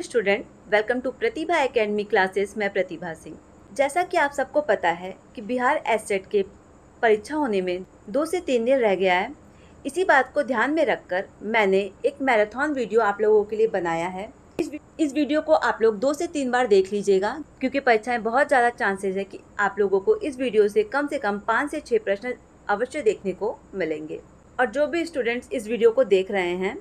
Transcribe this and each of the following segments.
Student, welcome to Pratibha academy classes. मैं प्रतिभा सिंह। जैसा कि आप सबको पता है कि बिहार एसटेट के परीक्षा होने में 2 से 3 दिन रह गया है। इसी बात को ध्यान में रखकर मैंने एक मैराथन वीडियो आप लोगों के लिए बनाया है। इस वीडियो को आप लोग 2 से 3 बार देख लीजिएगा, क्योंकि परीक्षाएं बहुत ज़्यादा चांसेस है कि आप लोगों को इस वीडियो से कम 5 से 6 प्रश्न अवश्य देखने को मिलेंगे। और जो भी स्टूडेंट्स इस वीडियो को देख रहे हैं,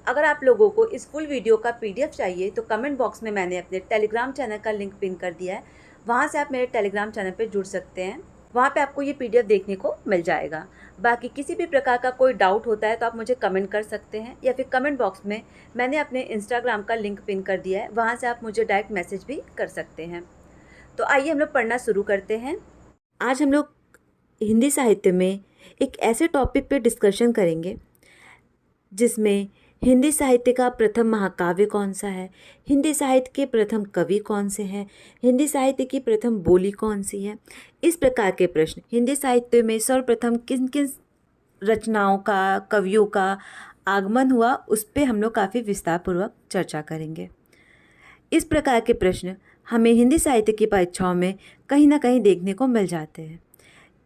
अगर आप लोगों को इस फुल वीडियो का PDF चाहिए तो कमेंट बॉक्स में मैंने अपने टेलीग्राम चैनल का लिंक पिन कर दिया है। वहाँ से आप मेरे टेलीग्राम चैनल पे जुड़ सकते हैं। वहाँ पे आपको ये PDF देखने को मिल जाएगा। बाकी किसी भी प्रकार का कोई डाउट होता है तो आप मुझे कमेंट कर सकते हैं, या फिर कमेंट बॉक्स में मैंने अपने इंस्टाग्राम का लिंक पिन कर दिया है, वहाँ से आप मुझे डायरेक्ट मैसेज भी कर सकते हैं। तो आइए हम लोग पढ़ना शुरू करते हैं। आज हम लोग हिंदी साहित्य में एक ऐसे टॉपिक पे डिस्कशन करेंगे जिसमें हिंदी साहित्य का प्रथम महाकाव्य कौन सा है, हिंदी साहित्य के प्रथम कवि कौन से हैं, हिंदी साहित्य की प्रथम बोली कौन सी है। इस प्रकार के प्रश्न, हिंदी साहित्य में सर्वप्रथम किन किन रचनाओं का, कवियों का आगमन हुआ, उस पर हम लोग काफ़ी विस्तारपूर्वक चर्चा करेंगे। इस प्रकार के प्रश्न हमें हिंदी साहित्य की परीक्षाओं में कहीं ना कहीं देखने को मिल जाते हैं।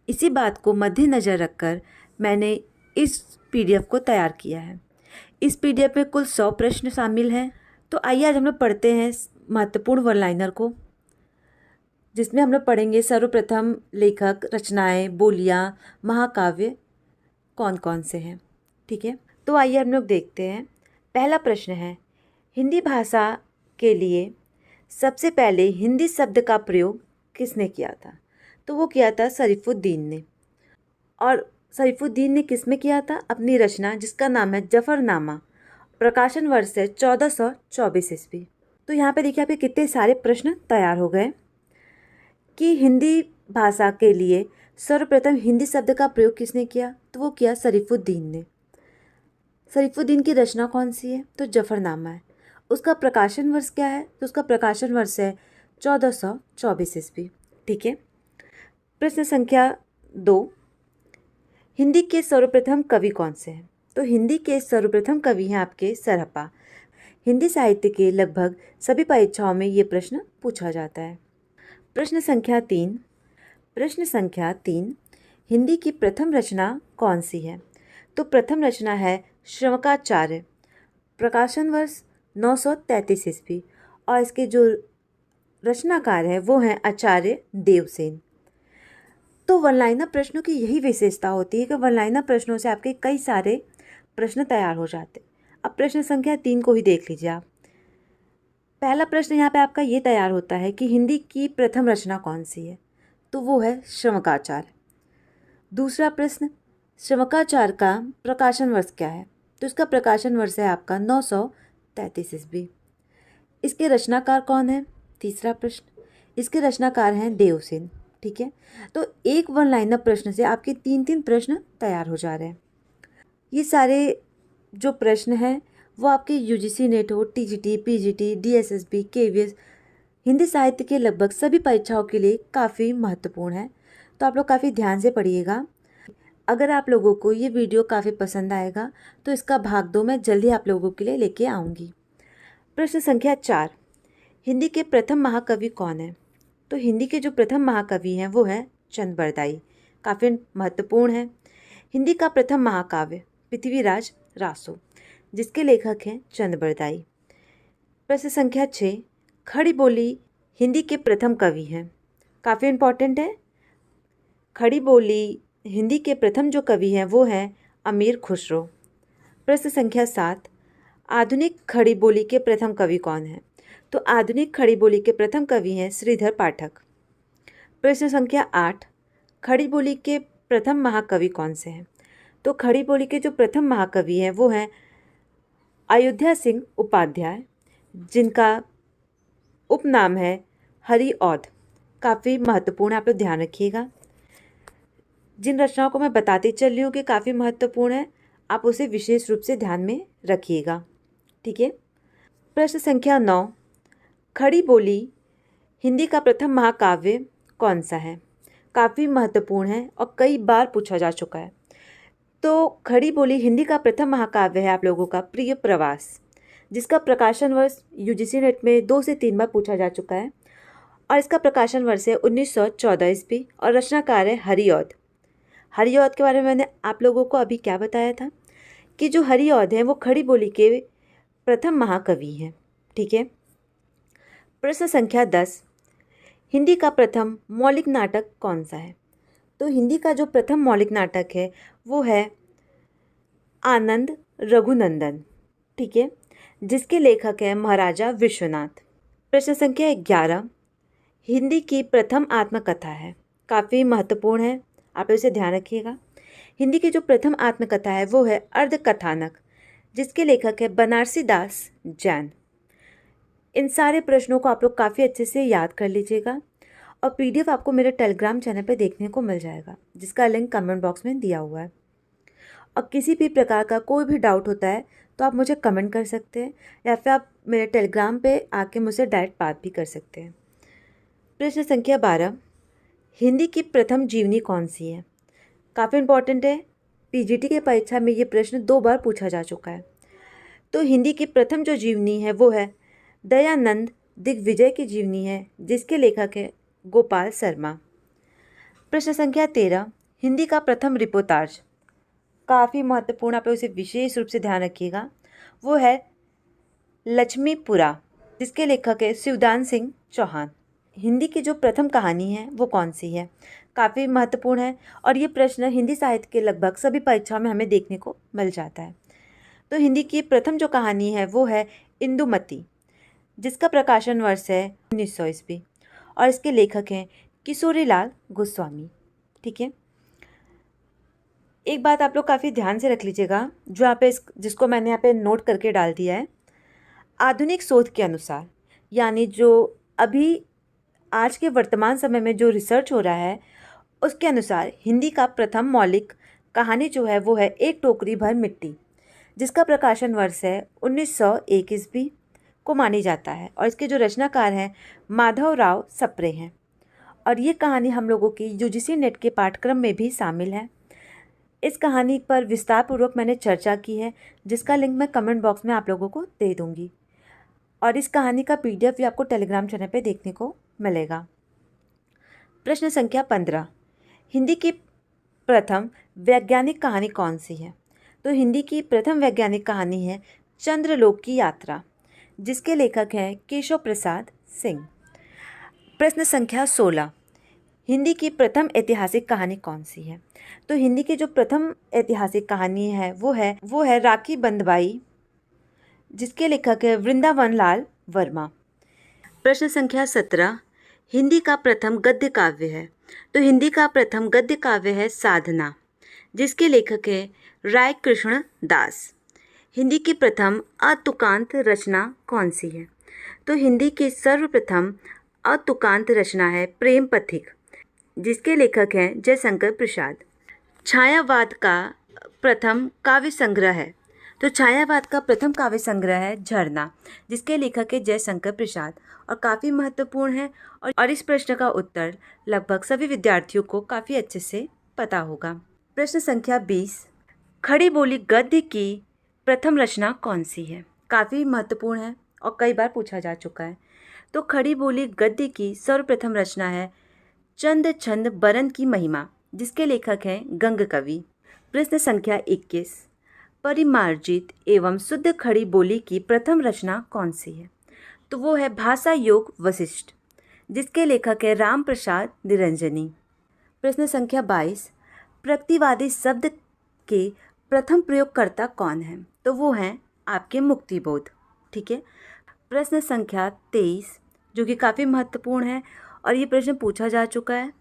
इसी बात को मद्देनज़र रखकर मैंने इस PDF को तैयार किया है। इस PDF में कुल 100 प्रश्न शामिल हैं। तो आइए आज हम लोग पढ़ते हैं महत्वपूर्ण वन लाइनर को, जिसमें हम लोग पढ़ेंगे सर्वप्रथम लेखक, रचनाएं, बोलियां, महाकाव्य कौन कौन से हैं। ठीक है, तो आइए हम लोग देखते हैं। पहला प्रश्न है, हिंदी भाषा के लिए सबसे पहले हिंदी शब्द का प्रयोग किसने किया था? तो वो किया था शरीफुद्दीन ने। और शरीफुद्दीन ने किस में किया था? अपनी रचना जिसका नाम है जफरनामा, प्रकाशन वर्ष है 1424 ईस्वी। तो यहाँ पे देखिए आपके कितने सारे प्रश्न तैयार हो गए कि हिंदी भाषा के लिए सर्वप्रथम हिंदी शब्द का प्रयोग किसने किया? तो वो किया शरीफुद्दीन ने। शरीफुद्दीन की रचना कौन सी है? तो जफरनामा है। उसका प्रकाशन वर्ष क्या है? तो उसका प्रकाशन वर्ष है 1424 ईस्वी। ठीक है। प्रश्न संख्या 2, हिंदी के सर्वप्रथम कवि कौन से हैं? तो हिंदी के सर्वप्रथम कवि हैं आपके सरहप्पा। हिंदी साहित्य के लगभग सभी परीक्षाओं में ये प्रश्न पूछा जाता है। प्रश्न संख्या 3, हिंदी की प्रथम रचना कौन सी है? तो प्रथम रचना है श्रवकाचार्य, प्रकाशन वर्ष 933 ईस्वी, और इसके जो रचनाकार है वो हैं आचार्य देवसेन। तो वनलाइनर प्रश्नों की यही विशेषता होती है कि वनलाइनर प्रश्नों से आपके कई सारे प्रश्न तैयार हो जाते। अब प्रश्न संख्या 3 को ही देख लीजिए आप। पहला प्रश्न यहाँ पे आपका ये तैयार होता है कि हिंदी की प्रथम रचना कौन सी है? तो वो है श्रवकाचार्य। दूसरा प्रश्न, श्रवकाचार्य का प्रकाशन वर्ष क्या है? तो इसका प्रकाशन वर्ष है आपका 933 ईस्वी। इसके रचनाकार कौन है? तीसरा प्रश्न, इसके रचनाकार हैं देवसेन। ठीक है, तो एक वन लाइनर प्रश्न से आपके 3 प्रश्न तैयार हो जा रहे हैं। ये सारे जो प्रश्न हैं वो आपके UGC नेट हो, TGT, PGT, DSSB, KVS, Hindi साहित्य के लगभग सभी परीक्षाओं के लिए काफ़ी महत्वपूर्ण है। तो आप लोग काफ़ी ध्यान से पढ़िएगा। अगर आप लोगों को ये वीडियो काफ़ी पसंद आएगा तो इसका भाग 2 मैं जल्दी आप लोगों के लिए लेके आऊँगी। प्रश्न संख्या 4, हिंदी के प्रथम महाकवि कौन है? तो हिंदी के जो प्रथम महाकवि हैं वो है चंद बरदाई। काफ़ी महत्वपूर्ण है। हिंदी का प्रथम महाकाव्य पृथ्वीराज रासो, जिसके लेखक हैं चंद बरदाई। प्रश्न संख्या 6, खड़ी बोली हिंदी के प्रथम कवि हैं। काफ़ी इम्पॉर्टेंट है। खड़ी बोली हिंदी के प्रथम जो कवि हैं वो हैं अमीर खुसरो। प्रश्न संख्या 7, आधुनिक खड़ी बोली के प्रथम कवि कौन हैं? तो आधुनिक खड़ी बोली के प्रथम कवि हैं श्रीधर पाठक। प्रश्न संख्या 8, खड़ी बोली के प्रथम महाकवि कौन से हैं? तो खड़ी बोली के जो प्रथम महाकवि हैं वो हैं अयोध्या सिंह उपाध्याय, जिनका उपनाम है हरिऔध। काफ़ी महत्वपूर्ण, आप लोग ध्यान रखिएगा। जिन रचनाओं को मैं बताती चल रही हूँ कि काफ़ी महत्वपूर्ण है, आप उसे विशेष रूप से ध्यान में रखिएगा। ठीक है। प्रश्न संख्या 9, खड़ी बोली हिंदी का प्रथम महाकाव्य कौन सा है? काफ़ी महत्वपूर्ण है और कई बार पूछा जा चुका है। तो खड़ी बोली हिंदी का प्रथम महाकाव्य है आप लोगों का प्रिय प्रवास, जिसका प्रकाशन वर्ष यूजीसी नेट में 2 से 3 बार पूछा जा चुका है और इसका प्रकाशन वर्ष है 1914 ईस्वी और रचनाकार है हरिऔध। हरिऔध के बारे में मैंने आप लोगों को अभी क्या बताया था कि जो हरिऔध हैं वो खड़ी बोली के प्रथम महाकवि हैं। ठीक है। प्रश्न संख्या 10, हिंदी का प्रथम मौलिक नाटक कौन सा है? तो हिंदी का जो प्रथम मौलिक नाटक है वो है आनंद रघुनंदन। ठीक है, जिसके लेखक हैं महाराजा विश्वनाथ। प्रश्न संख्या 11, हिंदी की प्रथम आत्मकथा है, काफ़ी महत्वपूर्ण है, आप इसे ध्यान रखिएगा। हिंदी की जो प्रथम आत्मकथा है वो है अर्धकथानक, जिसके लेखक है बनारसी दास जैन। इन सारे प्रश्नों को आप लोग काफ़ी अच्छे से याद कर लीजिएगा और पीडीएफ आपको मेरे टेलीग्राम चैनल पे देखने को मिल जाएगा, जिसका लिंक कमेंट बॉक्स में दिया हुआ है। और किसी भी प्रकार का कोई भी डाउट होता है तो आप मुझे कमेंट कर सकते हैं या फिर आप मेरे टेलीग्राम पे आके मुझसे डायरेक्ट बात भी कर सकते हैं। प्रश्न संख्या 12, हिंदी की प्रथम जीवनी कौन सी है? काफ़ी इम्पॉर्टेंट है, पीजीटी के परीक्षा में ये प्रश्न 2 बार पूछा जा चुका है। तो हिंदी की प्रथम जो जीवनी है वो है दयानंद दिग्विजय की जीवनी है, जिसके लेखक है गोपाल शर्मा। प्रश्न संख्या 13, हिंदी का प्रथम रिपोर्टाज, काफ़ी महत्वपूर्ण, आप लोग इसे विशेष रूप से ध्यान रखिएगा, वो है लक्ष्मीपुरा, जिसके लेखक है शिवदान सिंह चौहान। हिंदी की जो प्रथम कहानी है वो कौन सी है? काफ़ी महत्वपूर्ण है और ये प्रश्न हिंदी साहित्य के लगभग सभी परीक्षाओं में हमें देखने को मिल जाता है। तो हिंदी की प्रथम जो कहानी है वो है इंदुमती, जिसका प्रकाशन वर्ष है 1900 ईस्वी और इसके लेखक हैं किशोरीलाल गोस्वामी। ठीक है, एक बात आप लोग काफ़ी ध्यान से रख लीजिएगा, जो यहाँ पे जिसको मैंने यहाँ पे नोट करके डाल दिया है। आधुनिक शोध के अनुसार, यानी जो अभी आज के वर्तमान समय में जो रिसर्च हो रहा है उसके अनुसार हिंदी का प्रथम मौलिक कहानी जो है वो है एक टोकरी भर मिट्टी, जिसका प्रकाशन वर्ष है 1901 ईस्वी को मानी जाता है और इसके जो रचनाकार हैं माधवराव सप्रे हैं और ये कहानी हम लोगों की यूजीसी नेट के पाठ्यक्रम में भी शामिल है। इस कहानी पर विस्तार पूर्वक मैंने चर्चा की है, जिसका लिंक मैं कमेंट बॉक्स में आप लोगों को दे दूंगी और इस कहानी का पीडीएफ भी आपको टेलीग्राम चैनल पे देखने को मिलेगा। प्रश्न संख्या 15, हिंदी की प्रथम वैज्ञानिक कहानी कौन सी है? तो हिंदी की प्रथम वैज्ञानिक कहानी है चंद्रलोक की यात्रा, जिसके लेखक हैं केशव प्रसाद सिंह। प्रश्न संख्या 16, हिंदी की प्रथम ऐतिहासिक कहानी कौन सी है? तो हिंदी की जो प्रथम ऐतिहासिक कहानी है वो है राखी बंधवाई, जिसके लेखक है वृंदावन लाल वर्मा। प्रश्न संख्या 17, हिंदी का प्रथम गद्य काव्य है? तो हिंदी का प्रथम गद्य काव्य है साधना, जिसके लेखक है राय कृष्ण दास। हिंदी की प्रथम अतुकांत रचना कौन सी है? तो हिंदी की सर्वप्रथम अतुकांत रचना है प्रेम पथिक, जिसके लेखक हैं जयशंकर प्रसाद। छायावाद का प्रथम काव्य संग्रह है? तो छायावाद का प्रथम काव्य संग्रह है झरना, जिसके लेखक है जयशंकर प्रसाद और काफ़ी महत्वपूर्ण है और इस प्रश्न का उत्तर लगभग सभी विद्यार्थियों को काफ़ी अच्छे से पता होगा। प्रश्न संख्या 20, खड़ी बोली गद्य की प्रथम रचना कौन सी है? काफ़ी महत्वपूर्ण है और कई बार पूछा जा चुका है। तो खड़ी बोली गद्य की सर्वप्रथम रचना है चंद छंद बरन की महिमा, जिसके लेखक हैं गंग कवि। प्रश्न संख्या 21, परिमार्जित एवं शुद्ध खड़ी बोली की प्रथम रचना कौन सी है? तो वो है भाषा योग वशिष्ठ, जिसके लेखक है राम प्रसाद निरंजनी। प्रश्न संख्या 22, प्रगतिवादी शब्द के प्रथम प्रयोगकर्ता कौन है? तो वो हैं आपके मुक्तिबोध। ठीक है। प्रश्न संख्या 23, जो कि काफ़ी महत्वपूर्ण है और ये प्रश्न पूछा जा चुका है,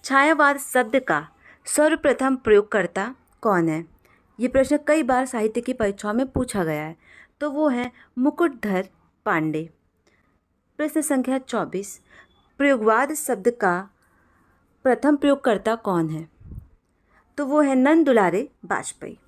छायावाद शब्द का सर्वप्रथम प्रयोगकर्ता कौन है? ये प्रश्न कई बार साहित्य की परीक्षाओं में पूछा गया है, तो वो है मुकुटधर पांडे। प्रश्न संख्या 24, प्रयोगवाद शब्द का प्रथम प्रयोगकर्ता कौन है? तो वो है नंद दुलारे वाजपेयी।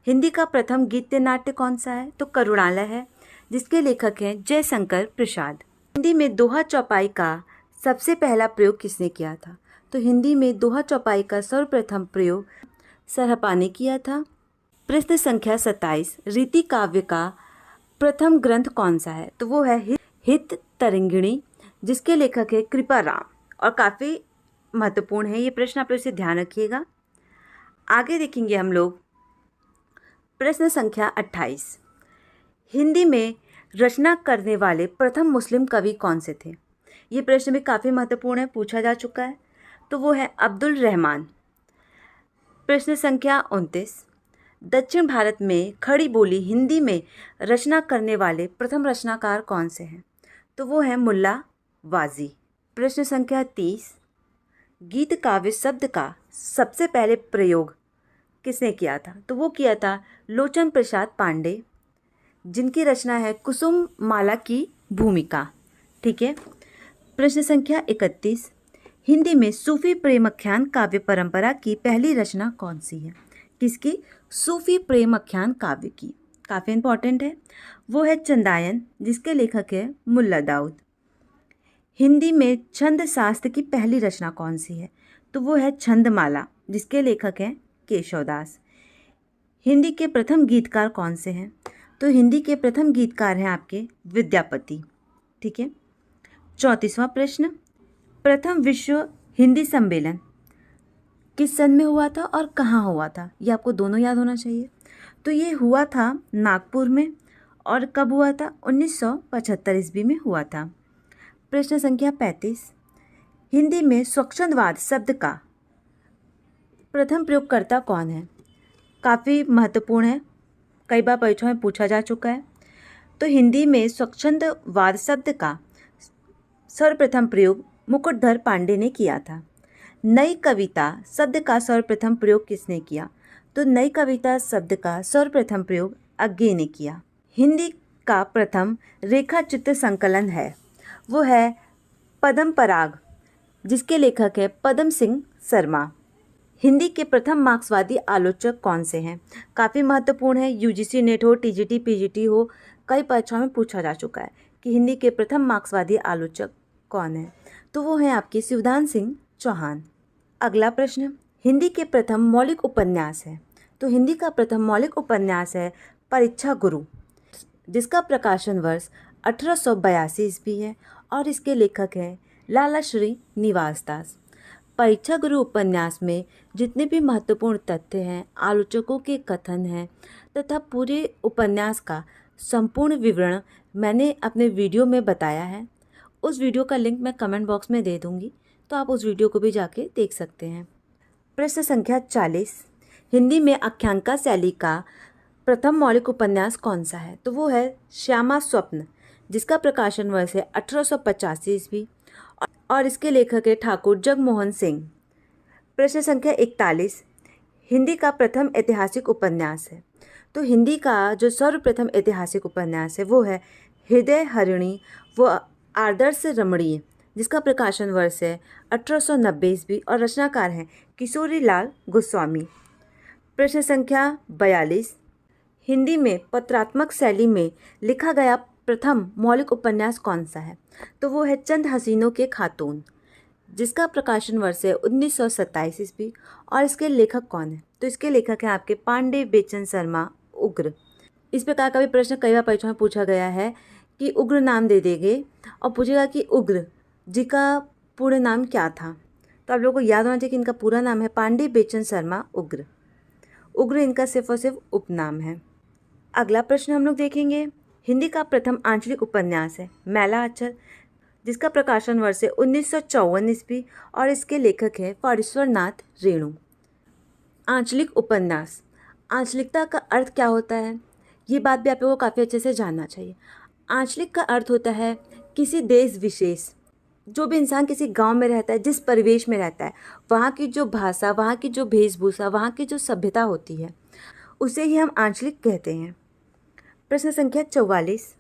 हिंदी का प्रथम गीत नाट्य कौन सा है? तो करुणालय है, जिसके लेखक हैं जयशंकर प्रसाद। हिंदी में दोहा चौपाई का सबसे पहला प्रयोग किसने किया था? तो हिंदी में दोहा चौपाई का सर्वप्रथम प्रयोग सरहपा ने किया था। प्रश्न संख्या 27, रीति काव्य का प्रथम ग्रंथ कौन सा है? तो वो है हित तरंगिणी, जिसके लेखक है कृपाराम, और काफ़ी महत्वपूर्ण है ये प्रश्न, आप इसे ध्यान रखिएगा। आगे देखेंगे हम लोग प्रश्न संख्या 28। हिंदी में रचना करने वाले प्रथम मुस्लिम कवि कौन से थे? ये प्रश्न भी काफ़ी महत्वपूर्ण है, पूछा जा चुका है। तो वो है अब्दुल रहमान। प्रश्न संख्या 29। दक्षिण भारत में खड़ी बोली हिंदी में रचना करने वाले प्रथम रचनाकार कौन से हैं? तो वो है मुल्ला वाजी। प्रश्न संख्या 30। गीत काव्य शब्द का सबसे पहले प्रयोग किसने किया था? तो वो किया था लोचन प्रसाद पांडे, जिनकी रचना है कुसुम माला की भूमिका। ठीक है। प्रश्न संख्या 31। हिंदी में सूफी प्रेमाख्यान काव्य परंपरा की पहली रचना कौन सी है? किसकी? सूफी प्रेमाख्यान काव्य की। काफ़ी इंपॉर्टेंट है। वो है चंदायन, जिसके लेखक है मुल्ला दाऊद। हिंदी में छंद शास्त्र की पहली रचना कौन सी है? तो वो है छंदमाला, जिसके लेखक हैं केशवदास। हिंदी के प्रथम गीतकार कौन से हैं? तो हिंदी के प्रथम गीतकार हैं आपके विद्यापति। ठीक है। 34वां प्रश्न। प्रथम विश्व हिंदी सम्मेलन किस सन में हुआ था और कहाँ हुआ था? ये आपको दोनों याद होना चाहिए। तो ये हुआ था नागपुर में, और कब हुआ था? 1975 ईस्वी में हुआ था। प्रश्न संख्या 35। हिंदी में स्वच्छंदवाद शब्द का प्रथम प्रयोगकर्ता कौन है? काफ़ी महत्वपूर्ण है, कई बार परीक्षाओं में पूछा जा चुका है। तो हिंदी में स्वच्छंदवाद शब्द का सर्वप्रथम प्रयोग मुकुटधर पांडे ने किया था। नई कविता शब्द का सर्वप्रथम प्रयोग किसने किया? तो नई कविता शब्द का सर्वप्रथम प्रयोग अज्ञे ने किया। हिंदी का प्रथम रेखा चित्र संकलन है, वो है पद्म पराग, जिसके लेखक है पद्म सिंह शर्मा। हिंदी के प्रथम मार्क्सवादी आलोचक कौन से हैं? काफ़ी महत्वपूर्ण है, यूजीसी नेट हो, टीजीटी पीजीटी हो, कई परीक्षाओं में पूछा जा चुका है कि हिंदी के प्रथम मार्क्सवादी आलोचक कौन है? तो वो हैं आपके शिवदान सिंह चौहान। अगला प्रश्न। हिंदी के प्रथम मौलिक उपन्यास है। तो हिंदी का प्रथम मौलिक उपन्यास है परीक्षा गुरु, जिसका प्रकाशन वर्ष 1882 ईस्वी है, और इसके लेखक हैं लाला श्री निवास दास। परीक्षा गुरु उपन्यास में जितने भी महत्वपूर्ण तथ्य हैं, आलोचकों के कथन हैं, तथा पूरे उपन्यास का संपूर्ण विवरण मैंने अपने वीडियो में बताया है। उस वीडियो का लिंक मैं कमेंट बॉक्स में दे दूंगी, तो आप उस वीडियो को भी जाके देख सकते हैं। प्रश्न संख्या 40। हिंदी में आख्यानका शैली का प्रथम मौलिक उपन्यास कौन सा है? तो वो है श्यामा स्वप्न, जिसका प्रकाशन वर्ष है 1885 ईस्वी, और इसके लेखक है ठाकुर जगमोहन सिंह। प्रश्न संख्या 41। हिंदी का प्रथम ऐतिहासिक उपन्यास है। तो हिंदी का जो सर्वप्रथम ऐतिहासिक उपन्यास है वो है हृदय हरिणी वो आदर्श रमणीय, जिसका प्रकाशन वर्ष है 1890 ईस्वी, और रचनाकार हैं किशोरी लाल गोस्वामी। प्रश्न संख्या 42। हिंदी में पत्रात्मक शैली में लिखा गया प्रथम मौलिक उपन्यास कौन सा है? तो वो है चंद हसीनों के खातून, जिसका प्रकाशन वर्ष है 1927 ईस्वी, और इसके लेखक कौन है? तो इसके लेखक हैं आपके पांडे बेचन शर्मा उग्र। इस प्रकार का भी प्रश्न कई बार परीक्षा में पूछा गया है कि उग्र नाम दे देंगे और पूछेगा कि उग्र जी का पूरा नाम क्या था। तो आप लोगों को याद होना चाहिए कि इनका पूरा नाम है पांडे बेचन शर्मा उग्र। उग्र इनका सिर्फ और सिर्फ उपनाम है। अगला प्रश्न हम लोग देखेंगे। हिंदी का प्रथम आंचलिक उपन्यास है मैला आंचल, जिसका प्रकाशन वर्ष है 1954 ईस्वी, और इसके लेखक हैं फणीश्वर नाथ रेणु। आंचलिक उपन्यास, आंचलिकता का अर्थ क्या होता है, ये बात भी आप लोगों को काफ़ी अच्छे से जानना चाहिए। आंचलिक का अर्थ होता है किसी देश विशेष, जो भी इंसान किसी गांव में रहता है, जिस परिवेश में रहता है, वहाँ की जो भाषा, वहाँ की जो वेशभूषा, वहाँ की जो सभ्यता होती है, उसे ही हम आंचलिक कहते हैं। प्रश्न संख्या 44।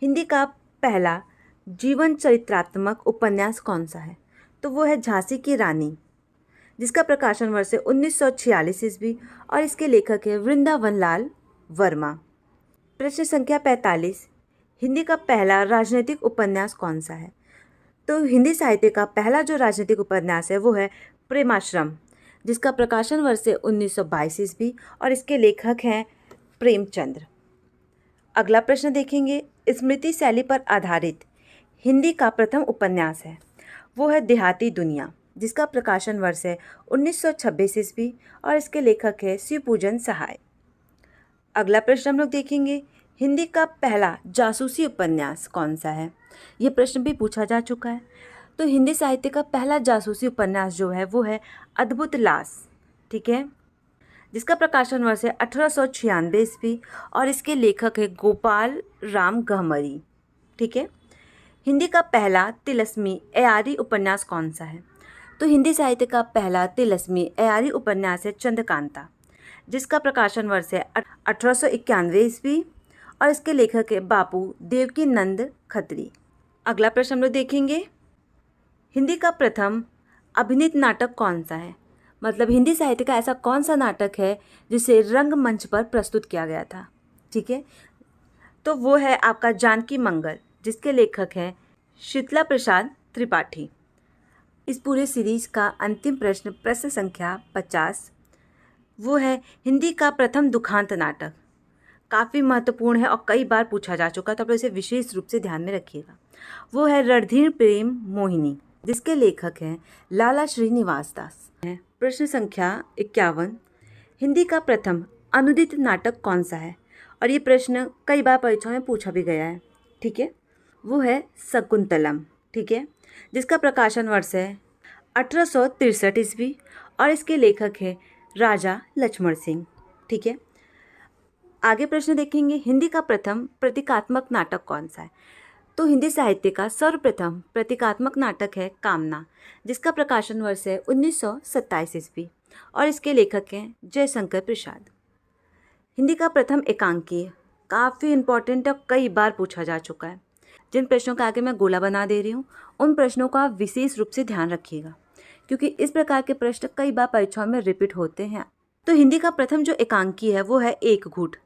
हिंदी का पहला जीवन चरित्रात्मक उपन्यास कौन सा है? तो वो है झांसी की रानी, जिसका प्रकाशन वर्ष है 1946 ईस्वी, और इसके लेखक है वृंदावन लाल वर्मा। प्रश्न संख्या 45। हिंदी का पहला राजनीतिक उपन्यास कौन सा है? तो हिंदी साहित्य का पहला जो राजनीतिक उपन्यास है वो है प्रेमाश्रम, जिसका प्रकाशन वर्ष है 1922 ईस्वी, और इसके लेखक हैं प्रेमचंद्र। अगला प्रश्न देखेंगे, स्मृति शैली पर आधारित हिंदी का प्रथम उपन्यास है, वो है देहाती दुनिया, जिसका प्रकाशन वर्ष है 1926 ईस्वी और इसके लेखक है शिवपूजन सहाय। अगला प्रश्न हम लोग देखेंगे, हिंदी का पहला जासूसी उपन्यास कौन सा है। ये प्रश्न भी पूछा जा चुका है। तो हिंदी साहित्य का पहला जासूसी उपन्यास जो है वो है अद्भुत लाश, ठीक है, जिसका प्रकाशन वर्ष है 1896 ईस्वी और इसके लेखक है गोपाल राम गहमरी, ठीक है। हिंदी का पहला तिलस्मी एआरी उपन्यास कौन सा है। तो हिंदी साहित्य का पहला तिलस्मी एआरी उपन्यास है चंद्रकांता, जिसका प्रकाशन वर्ष है 1891 ईस्वी और इसके लेखक है बापू देवकी नंद खत्री। अगला प्रश्न हम लोग देखेंगे, हिंदी का प्रथम अभिनीत नाटक कौन सा है। मतलब हिंदी साहित्य का ऐसा कौन सा नाटक है जिसे रंगमंच पर प्रस्तुत किया गया था, ठीक है। तो वो है आपका जानकी मंगल, जिसके लेखक हैं शीतला प्रसाद त्रिपाठी। इस पूरे सीरीज का अंतिम प्रश्न, प्रश्न संख्या 50, वो है हिंदी का प्रथम दुखांत नाटक। काफ़ी महत्वपूर्ण है और कई बार पूछा जा चुका, तो आप इसे विशेष रूप से ध्यान में रखिएगा। वो है रणधीर प्रेम मोहिनी, जिसके लेखक हैं लाला श्रीनिवास दास। प्रश्न संख्या 51, हिंदी का प्रथम अनुदित नाटक कौन सा है। और ये प्रश्न कई बार परीक्षाओं में पूछा भी गया है, ठीक है। वो है शकुंतलम, ठीक है, जिसका प्रकाशन वर्ष है 1863 ईस्वी और इसके लेखक है राजा लक्ष्मण सिंह, ठीक है। आगे प्रश्न देखेंगे, हिंदी का प्रथम प्रतीकात्मक नाटक कौन सा है। तो हिंदी साहित्य का सर्वप्रथम प्रतीकात्मक नाटक है कामना, जिसका प्रकाशन वर्ष है 1927 ईस्वी और इसके लेखक हैं जयशंकर प्रसाद। हिंदी का प्रथम एकांकीय काफ़ी इंपॉर्टेंट और कई बार पूछा जा चुका है। जिन प्रश्नों का आगे मैं गोला बना दे रही हूँ उन प्रश्नों का विशेष रूप से ध्यान रखिएगा, क्योंकि इस प्रकार के प्रश्न कई बार परीक्षाओं में रिपीट होते हैं। तो हिंदी का प्रथम जो एकांकी है वो है एक घूट,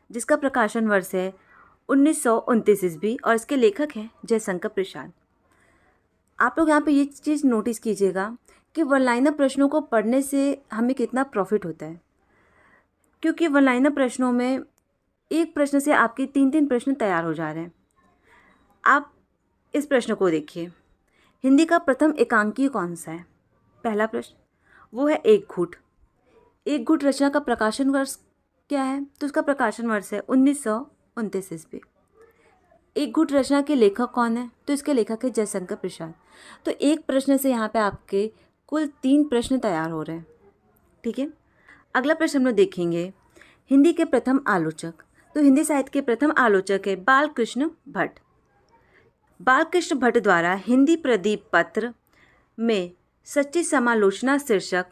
जिसका प्रकाशन वर्ष है 1929 ईस्वी और इसके लेखक हैं जयशंकर प्रसाद। आप लोग यहाँ पे ये चीज़ नोटिस कीजिएगा कि वन लाइनर प्रश्नों को पढ़ने से हमें कितना प्रॉफिट होता है, क्योंकि वन लाइनर प्रश्नों में एक प्रश्न से आपके 3-3 प्रश्न तैयार हो जा रहे हैं। आप इस प्रश्न को देखिए, हिंदी का प्रथम एकांकी कौन सा है। पहला प्रश्न वो है एक घूट। एक घूट रचना का प्रकाशन वर्ष क्या है। तो उसका प्रकाशन वर्ष है 1929 ईस्वी। एक घूट रचना के लेखक कौन है। तो इसके लेखक है जयशंकर प्रसाद। तो एक प्रश्न से यहाँ पे आपके कुल 3 प्रश्न तैयार हो रहे हैं, ठीक है। अगला प्रश्न हम लोग देखेंगे, हिंदी के प्रथम आलोचक। तो हिंदी साहित्य के प्रथम आलोचक है बालकृष्ण भट्ट। बालकृष्ण भट्ट द्वारा हिंदी प्रदीप पत्र में सच्ची समालोचना शीर्षक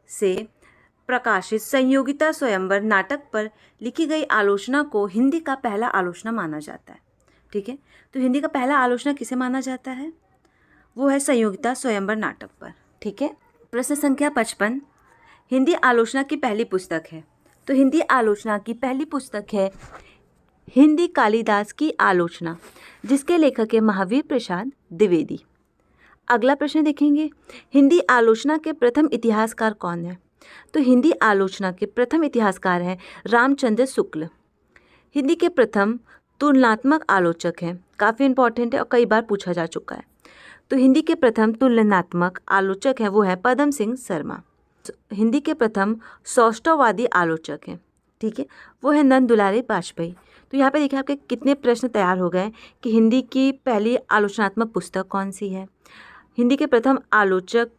से प्रकाशित संयोगिता स्वयंवर नाटक पर लिखी गई आलोचना को हिंदी का पहला आलोचना माना जाता है, ठीक है। तो हिंदी का पहला आलोचना किसे माना जाता है, वो है संयोगिता स्वयंवर नाटक पर, ठीक है। प्रश्न संख्या 55, हिंदी आलोचना की पहली पुस्तक है। तो हिंदी आलोचना की पहली पुस्तक है हिंदी कालिदास की आलोचना, जिसके लेखक है महावीर प्रसाद द्विवेदी। अगला प्रश्न देखेंगे, हिंदी आलोचना के प्रथम इतिहासकार कौन है। तो हिंदी आलोचना के प्रथम इतिहासकार हैं रामचंद्र शुक्ल। हिंदी के प्रथम तुलनात्मक आलोचक हैं, काफ़ी इंपॉर्टेंट है और कई बार पूछा जा चुका है। तो हिंदी के प्रथम तुलनात्मक आलोचक हैं वो है पदम सिंह शर्मा। हिंदी के प्रथम सौष्ठववादी आलोचक हैं, ठीक है, वो है नंद दुलारी बाजपेयी। तो यहाँ पे देखिए आपके कितने प्रश्न तैयार हो गए कि हिंदी की पहली आलोचनात्मक पुस्तक कौन सी है, हिंदी के प्रथम आलोचक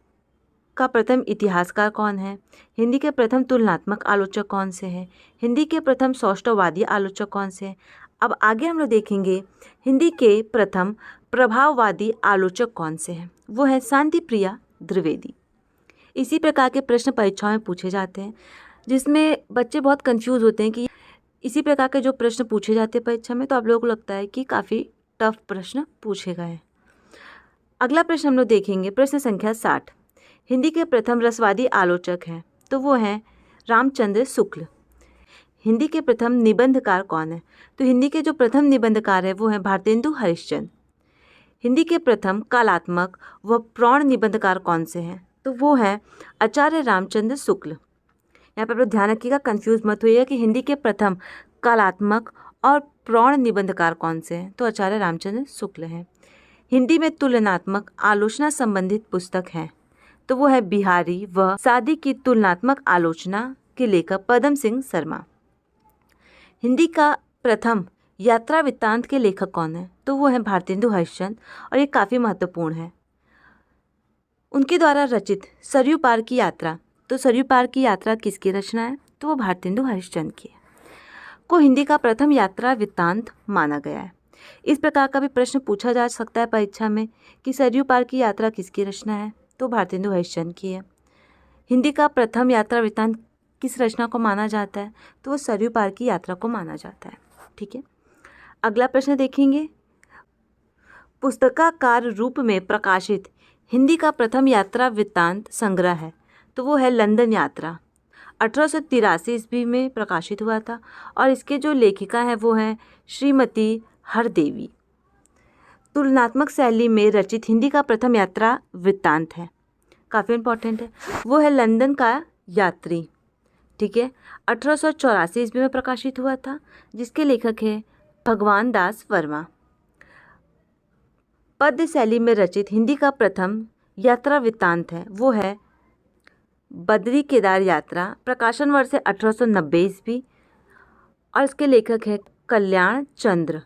का प्रथम इतिहासकार कौन है, हिंदी के प्रथम तुलनात्मक आलोचक कौन से हैं, हिंदी के प्रथम सौष्ठववादी आलोचक कौन से हैं। अब आगे हम लोग देखेंगे हिंदी के प्रथम प्रभाववादी आलोचक कौन से हैं, वो है शांति प्रिया द्विवेदी। इसी प्रकार के प्रश्न परीक्षाओं में पूछे जाते हैं, जिसमें बच्चे बहुत कंफ्यूज होते हैं कि इसी प्रकार के जो प्रश्न पूछे जाते हैं परीक्षा में, तो आप लोगों को लगता है कि काफ़ी टफ प्रश्न पूछे गए हैं। अगला प्रश्न हम लोग देखेंगे, प्रश्न संख्या 60, हिंदी के प्रथम रसवादी आलोचक हैं। तो वो हैं रामचंद्र शुक्ल। हिंदी के प्रथम निबंधकार कौन है। तो हिंदी के जो प्रथम निबंधकार है वो हैं भारतेंदु हरिश्चंद्र। हिंदी के प्रथम कालात्मक व प्रौढ़ निबंधकार कौन से हैं। तो वो हैं आचार्य रामचंद्र शुक्ल। यहाँ पर आप लोग ध्यान रखिएगा, कंफ्यूज मत होइएगा कि हिंदी के प्रथम कलात्मक और प्रौढ़ निबंधकार कौन से हैं? तो आचार्य रामचंद्र शुक्ल हैं। हिंदी में तुलनात्मक आलोचना संबंधित पुस्तक है, तो वो है बिहारी व सादी की तुलनात्मक आलोचना के लेखक पदम सिंह शर्मा। हिंदी का प्रथम यात्रा वृत्तांत के लेखक कौन है? तो वो है भारतेंदु हरिश्चंद्र, और ये काफ़ी महत्वपूर्ण है। उनके द्वारा रचित सरयू पार की यात्रा, तो सरयू पार की यात्रा किसकी रचना है? तो वो भारतेंदु हरिश्चंद्र की है। को हिंदी का प्रथम यात्रा वृत्तांत माना गया है। इस प्रकार का भी प्रश्न पूछा जा सकता है परीक्षा में कि सरयू पार की यात्रा किसकी रचना है? तो भारतेंदु हरिश्चंद्र की है। हिंदी का प्रथम यात्रा वृत्तांत किस रचना को माना जाता है? तो वो सरयू पार की यात्रा को माना जाता है। ठीक है, अगला प्रश्न देखेंगे। पुस्तकाकार रूप में प्रकाशित हिंदी का प्रथम यात्रा वृत्तांत संग्रह है, तो वो है लंदन यात्रा। 1883 ईस्वी में प्रकाशित हुआ था, और इसके जो लेखिका हैं वो हैं श्रीमती हरदेवी। तुलनात्मक शैली में रचित हिंदी का प्रथम यात्रा वृत्तांत है, काफ़ी इम्पोर्टेंट है, वो है लंदन का यात्री। ठीक है, 1884 ईस्वी में प्रकाशित हुआ था, जिसके लेखक हैं भगवान दास वर्मा। पद्य शैली में रचित हिंदी का प्रथम यात्रा वृत्तांत है, वो है बद्री केदार यात्रा। प्रकाशन वर्ष है 1890 ईस्वी, और इसके लेखक हैं कल्याण चंद्र।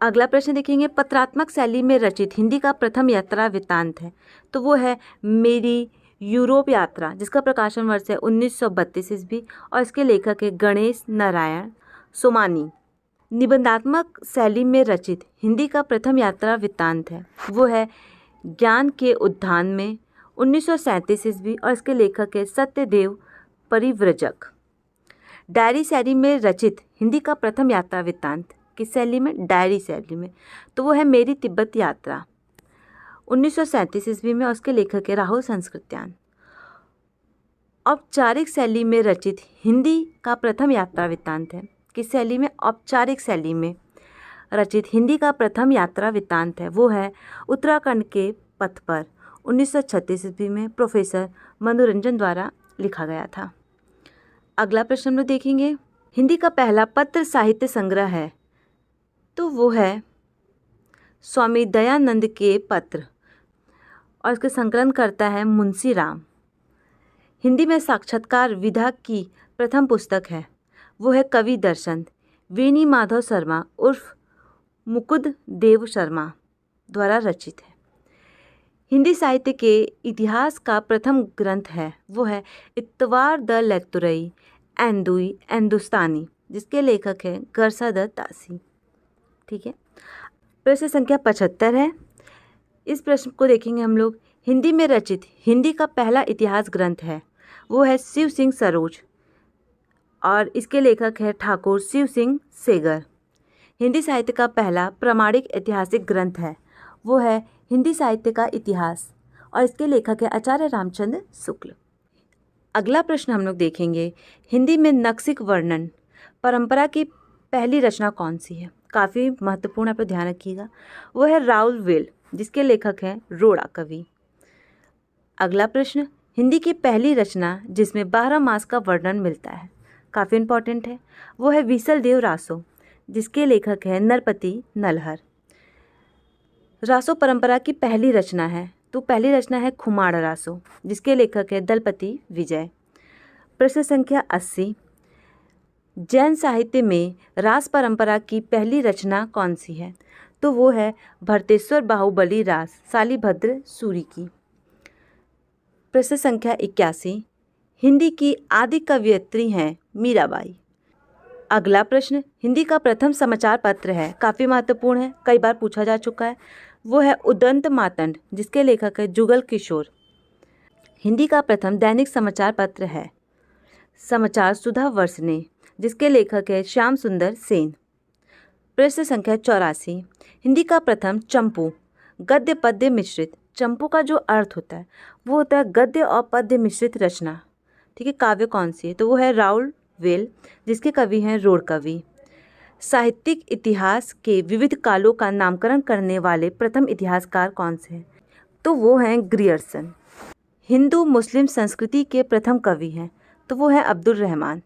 अगला प्रश्न देखेंगे। पत्रात्मक शैली में रचित हिंदी का प्रथम यात्रा वृत्तांत है, तो वो है मेरी यूरोप यात्रा, जिसका प्रकाशन वर्ष है 1932 ईस्वी, और इसके लेखक है गणेश नारायण सोमानी। निबंधात्मक शैली में रचित हिंदी का प्रथम यात्रा वृत्तांत है, वो है ज्ञान के उद्यान में 1937 ईस्वी, और इसके लेखक है सत्यदेव परिव्रजक। डायरी शैली में रचित हिंदी का प्रथम यात्रा वृत्तांत किस शैली में? डायरी शैली में, तो वो है मेरी तिब्बत यात्रा 1937 ईस्वी में, और उसके लेखक है राहुल संस्कृत्यान। औपचारिक शैली में रचित हिंदी का प्रथम यात्रा वृत्तांत है, किस शैली में? औपचारिक शैली में रचित हिंदी का प्रथम यात्रा वृत्तांत है, वो है उत्तराखंड के पथ पर 1936 ईस्वी में प्रोफेसर मनोरंजन द्वारा लिखा गया था। अगला प्रश्न हम लोग देखेंगे। हिंदी का पहला पत्र साहित्य संग्रह है, तो वो है स्वामी दयानंद के पत्र, और इसके संकलन करता है मुंशी राम। हिंदी में साक्षात्कार विधा की प्रथम पुस्तक है, वो है कवि दर्शन, वेणी माधव शर्मा उर्फ मुकुद देव शर्मा द्वारा रचित है। हिंदी साहित्य के इतिहास का प्रथम ग्रंथ है, वो है इतवार द लेतुरई एंदुई एंदुस्तानी, जिसके लेखक हैं गरसादत्त दासी। ठीक है, प्रश्न संख्या 75 है। इस प्रश्न को देखेंगे हम लोग। हिंदी में रचित हिंदी का पहला इतिहास ग्रंथ है, वो है शिव सिंह सरोज, और इसके लेखक है ठाकुर शिव सिंह सेगर। हिंदी साहित्य का पहला प्रामाणिक ऐतिहासिक ग्रंथ है, वो है हिंदी साहित्य का इतिहास, और इसके लेखक है आचार्य रामचंद्र शुक्ल। अगला प्रश्न हम लोग देखेंगे। हिंदी में नक्सिक वर्णन परंपरा की पहली रचना कौन सी है? काफ़ी महत्वपूर्ण, आप ध्यान रखिएगा। वो है राउल वेल, जिसके लेखक हैं रोड़ा कवि। अगला प्रश्न। हिंदी की पहली रचना जिसमें 12 मास का वर्णन मिलता है, काफ़ी इम्पॉर्टेंट है, वो है विसल देव रासो, जिसके लेखक हैं नरपति नलहर। रासो परंपरा की पहली रचना है, तो पहली रचना है खुमाड़ रासो, जिसके लेखक है दलपति विजय। प्रश्न संख्या 80। जैन साहित्य में रास परंपरा की पहली रचना कौन सी है? तो वो है भरतेश्वर बाहुबली रास शालिभद्र सूरी की। प्रश्न संख्या 81। हिंदी की आदि कवयित्री हैं मीराबाई। अगला प्रश्न। हिंदी का प्रथम समाचार पत्र है, काफ़ी महत्वपूर्ण है, कई बार पूछा जा चुका है, वो है उदंत मातंड, जिसके लेखक है जुगल किशोर। हिंदी का प्रथम दैनिक समाचार पत्र है समाचार सुधा वर्षने, जिसके लेखक है श्याम सुंदर सेन। प्रश्न संख्या 84। हिंदी का प्रथम चंपू गद्य पद्य मिश्रित, चंपू का जो अर्थ होता है वो होता है गद्य और पद्य मिश्रित रचना, ठीक है, काव्य कौन सी है? तो वो है राउल वेल, जिसके कवि हैं रोड़ कवि। साहित्यिक इतिहास के विविध कालों का नामकरण करने वाले प्रथम इतिहासकार कौन से हैं? तो वो हैं ग्रियर्सन। हिंदू मुस्लिम संस्कृति के प्रथम कवि हैं, तो वो है अब्दुल रहमान।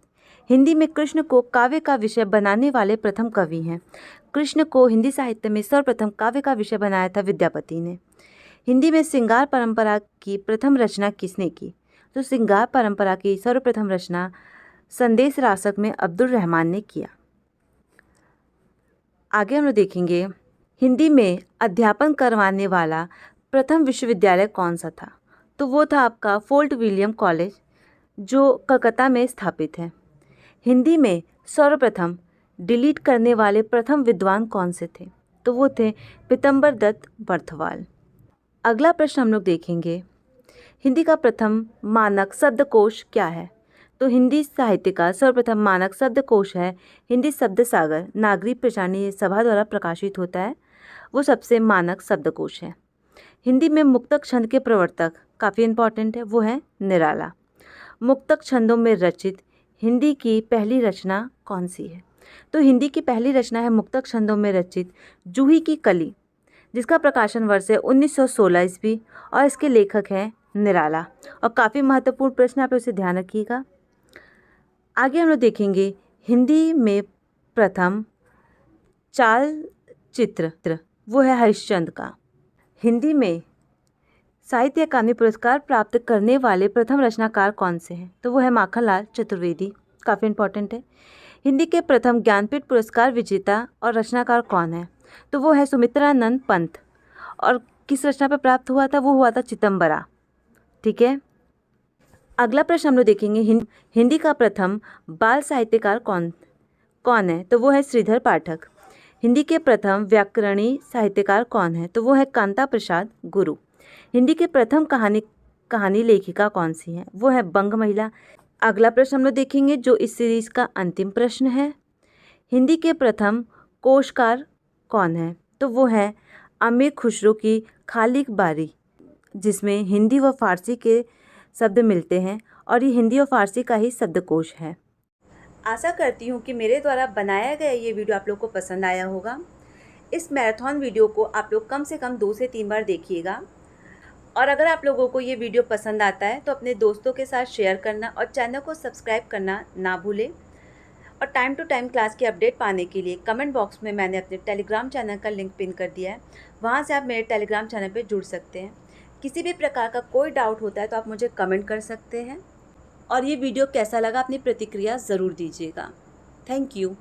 हिंदी में कृष्ण को काव्य का विषय बनाने वाले प्रथम कवि हैं। कृष्ण को हिंदी साहित्य में सर्वप्रथम काव्य का विषय बनाया था विद्यापति ने। हिंदी में श्रृंगार परंपरा की प्रथम रचना किसने की? तो श्रृंगार परंपरा की सर्वप्रथम रचना संदेश रासक में अब्दुल रहमान ने किया। आगे हम लोग देखेंगे हिंदी में अध्यापन करवाने वाला प्रथम विश्वविद्यालय कौन सा था? तो वो था आपका फोर्ट विलियम कॉलेज, जो कलकत्ता में स्थापित है। हिंदी में सर्वप्रथम डिलीट करने वाले प्रथम विद्वान कौन से थे? तो वो थे पीतम्बर दत्त बर्थवाल। अगला प्रश्न हम लोग देखेंगे, हिंदी का प्रथम मानक शब्दकोश क्या है? तो हिंदी साहित्य का सर्वप्रथम मानक शब्दकोश है हिंदी शब्द सागर, नागरिक प्रचारणी सभा द्वारा प्रकाशित होता है। वो सबसे मानक शब्दकोश है। हिंदी में मुक्तक छंद के प्रवर्तक काफ़ी इंपॉर्टेंट है, वो है निराला। मुक्तक छंदों में रचित हिंदी की पहली रचना कौन सी है? तो हिंदी की पहली रचना है मुक्तक छंदों में रचित जूही की कली, जिसका प्रकाशन वर्ष है 1916 ईस्वी और इसके लेखक हैं निराला। और काफ़ी महत्वपूर्ण प्रश्न, आप इसे ध्यान रखिएगा। आगे हम लोग देखेंगे हिंदी में प्रथम चाल चित्र, वो है हरिश्चंद्र का। हिंदी में साहित्य अकादमी पुरस्कार प्राप्त करने वाले प्रथम रचनाकार कौन से हैं? तो वो है माखनलाल चतुर्वेदी, काफ़ी इंपॉर्टेंट है। हिंदी के प्रथम ज्ञानपीठ पुरस्कार विजेता और रचनाकार कौन है? तो वो है सुमित्रानंद पंत। और किस रचना पर प्राप्त हुआ था? वो हुआ था चितंबरा। ठीक है। अगला प्रश्न हम लोग देखेंगे हिंदी का प्रथम बाल साहित्यकार कौन है? तो वो है श्रीधर पाठक। हिंदी के प्रथम व्याकरणीय साहित्यकार कौन है? तो वो है कांता प्रसाद गुरु। हिंदी के प्रथम कहानी लेखिका कौन सी है? वो है बंग महिला। अगला प्रश्न हम लोग देखेंगे जो इस सीरीज का अंतिम प्रश्न है, हिंदी के प्रथम कोशकार कौन है? तो वो है अमीर खुसरो की खालिक बारी, जिसमें हिंदी व फारसी के शब्द मिलते हैं और ये हिंदी और फारसी का ही शब्दकोश है। आशा करती हूँ कि मेरे द्वारा बनाया गया ये वीडियो आप लोग को पसंद आया होगा। इस मैराथन वीडियो को आप लोग कम से कम 2 से 3 बार देखिएगा। और अगर आप लोगों को ये वीडियो पसंद आता है तो अपने दोस्तों के साथ शेयर करना और चैनल को सब्सक्राइब करना ना भूलें। और टाइम टू टाइम क्लास की अपडेट पाने के लिए कमेंट बॉक्स में मैंने अपने टेलीग्राम चैनल का लिंक पिन कर दिया है, वहाँ से आप मेरे टेलीग्राम चैनल पर जुड़ सकते हैं। किसी भी प्रकार का कोई डाउट होता है तो आप मुझे कमेंट कर सकते हैं। और ये वीडियो कैसा लगा अपनी प्रतिक्रिया ज़रूर दीजिएगा। Thank you.